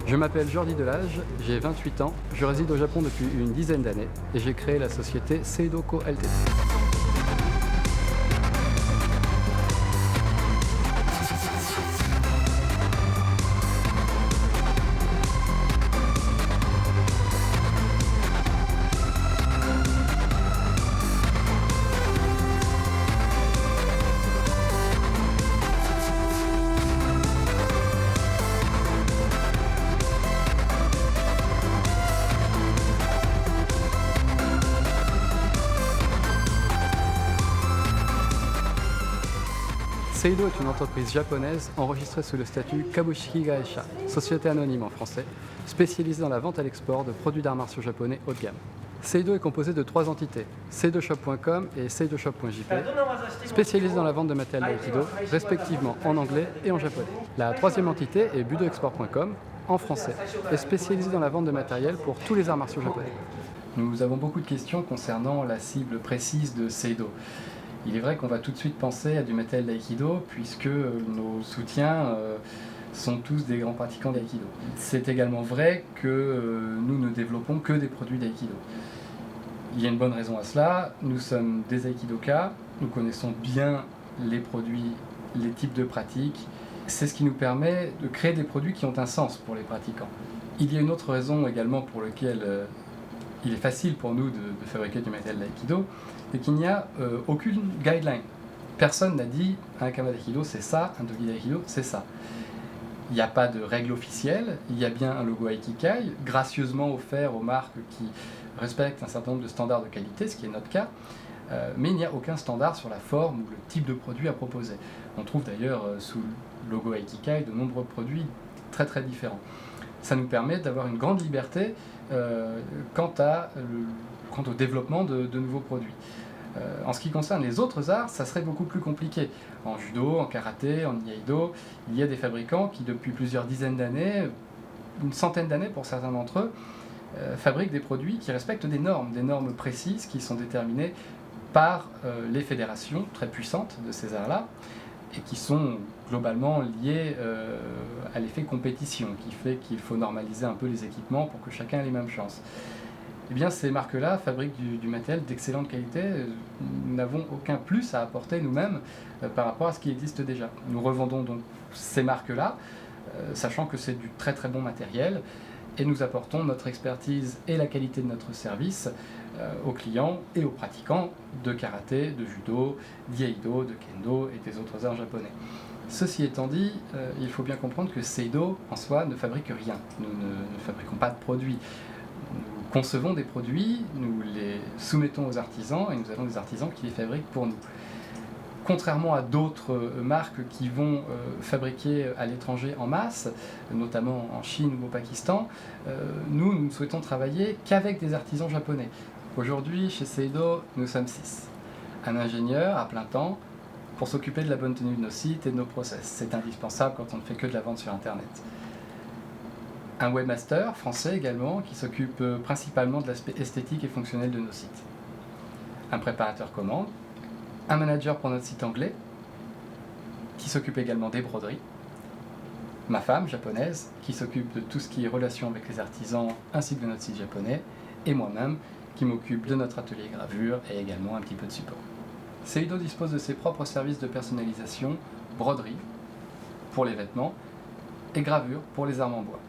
Je m'appelle Jordi Delage, j'ai 28 ans, je réside au Japon depuis une dizaine d'années et j'ai créé la société Seido Co Ltd. Seido est une entreprise japonaise enregistrée sous le statut Kabushiki Gaesha, société anonyme en français, spécialisée dans la vente à l'export de produits d'arts martiaux japonais haut de gamme. Seido est composé de 3 entités, seidoshop.com et seidoshop.jp, spécialisées dans la vente de matériel d'aïkido, respectivement en anglais et en japonais. La troisième entité est budoexport.com, en français, et spécialisée dans la vente de matériel pour tous les arts martiaux japonais. Nous avons beaucoup de questions concernant la cible précise de Seido. Il est vrai qu'on va tout de suite penser à du matériel d'aïkido puisque nos soutiens sont tous des grands pratiquants d'aïkido. C'est également vrai que nous ne développons que des produits d'aïkido. Il y a une bonne raison à cela, nous sommes des aïkidokas, nous connaissons bien les produits, les types de pratiques. C'est ce qui nous permet de créer des produits qui ont un sens pour les pratiquants. Il y a une autre raison également pour laquelle il est facile pour nous de fabriquer du matériel d'aïkido, c'est qu'il n'y a aucune guideline. Personne n'a dit un kama d'aïkido c'est ça, un dogi d'aïkido c'est ça. Il n'y a pas de règle officielle, il y a bien un logo Aikikai, gracieusement offert aux marques qui respectent un certain nombre de standards de qualité, ce qui est notre cas, mais il n'y a aucun standard sur la forme ou le type de produit à proposer. On trouve d'ailleurs sous le logo Aikikai de nombreux produits très très différents. Ça nous permet d'avoir une grande liberté quant au développement de nouveaux produits. En ce qui concerne les autres arts, ça serait beaucoup plus compliqué. En judo, en karaté, en iaido, il y a des fabricants qui depuis plusieurs dizaines d'années, une centaine d'années pour certains d'entre eux, fabriquent des produits qui respectent des normes précises qui sont déterminées par les fédérations très puissantes de ces arts-là et qui sont globalement liées à l'effet compétition, qui fait qu'il faut normaliser un peu les équipements pour que chacun ait les mêmes chances. Eh bien, ces marques-là fabriquent du matériel d'excellente qualité. Nous n'avons aucun plus à apporter nous-mêmes par rapport à ce qui existe déjà. Nous revendons donc ces marques-là, sachant que c'est du très très bon matériel, et nous apportons notre expertise et la qualité de notre service aux clients et aux pratiquants de karaté, de judo, d'iaido, de kendo et des autres arts japonais. Ceci étant dit, il faut bien comprendre que Seido en soi ne fabrique rien. Nous ne fabriquons pas de produits. Nous concevons des produits, nous les soumettons aux artisans et nous avons des artisans qui les fabriquent pour nous. Contrairement à d'autres marques qui vont fabriquer à l'étranger en masse, notamment en Chine ou au Pakistan, nous ne souhaitons travailler qu'avec des artisans japonais. Aujourd'hui, chez Seido, nous sommes 6. Un ingénieur à plein temps pour s'occuper de la bonne tenue de nos sites et de nos process. C'est indispensable quand on ne fait que de la vente sur Internet. Un webmaster français également qui s'occupe principalement de l'aspect esthétique et fonctionnel de nos sites. Un préparateur commande, un manager pour notre site anglais qui s'occupe également des broderies, ma femme japonaise qui s'occupe de tout ce qui est relation avec les artisans ainsi que de notre site japonais, et moi-même qui m'occupe de notre atelier gravure et également un petit peu de support. Seido dispose de ses propres services de personnalisation, broderie pour les vêtements et gravure pour les armes en bois.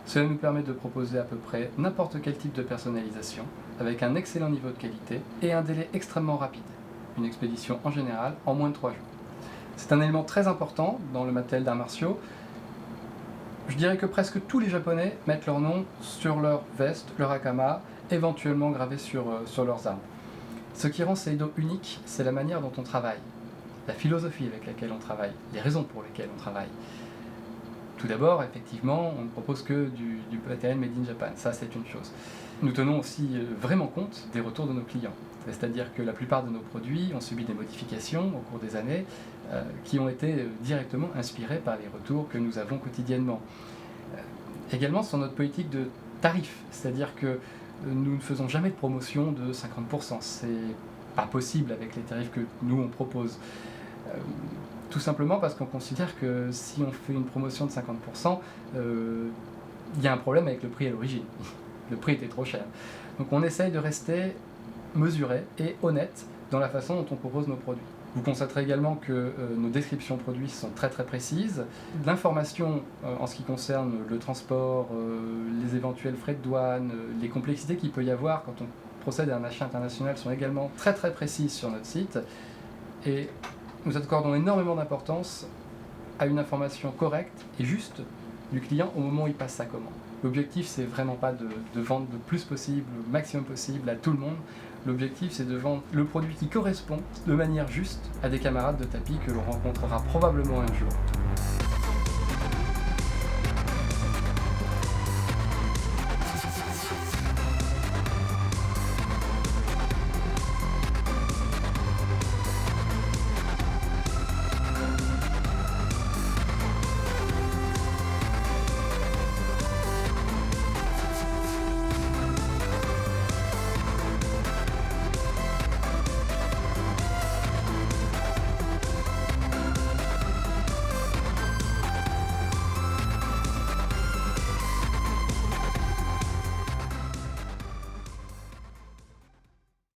Cela nous permet de proposer à peu près n'importe quel type de personnalisation avec un excellent niveau de qualité et un délai extrêmement rapide. Une expédition en général en moins de 3 jours. C'est un élément très important dans le matériel d'arts martiaux. Je dirais que presque tous les Japonais mettent leur nom sur leur veste, leur hakama, éventuellement gravé sur leurs armes. Ce qui rend Seido unique, c'est la manière dont on travaille, la philosophie avec laquelle on travaille, les raisons pour lesquelles on travaille. Tout d'abord, effectivement, on ne propose que du matériel made in Japan, ça c'est une chose. Nous tenons aussi vraiment compte des retours de nos clients. C'est-à-dire que la plupart de nos produits ont subi des modifications au cours des années qui ont été directement inspirées par les retours que nous avons quotidiennement. Également sur notre politique de tarif, c'est-à-dire que nous ne faisons jamais de promotion de 50%. C'est pas possible avec les tarifs que nous on propose. Tout simplement parce qu'on considère que si on fait une promotion de 50%, il y a un problème avec le prix à l'origine. Le prix était trop cher. Donc on essaye de rester mesuré et honnête dans la façon dont on propose nos produits. Vous constaterez également que nos descriptions produits sont très très précises. L'information en ce qui concerne le transport, les éventuels frais de douane, les complexités qu'il peut y avoir quand on procède à un achat international sont également très très précises sur notre site. Et nous accordons énormément d'importance à une information correcte et juste du client au moment où il passe sa commande. L'objectif, c'est vraiment pas de vendre le plus possible, le maximum possible à tout le monde. L'objectif, c'est de vendre le produit qui correspond de manière juste à des camarades de tapis que l'on rencontrera probablement un jour.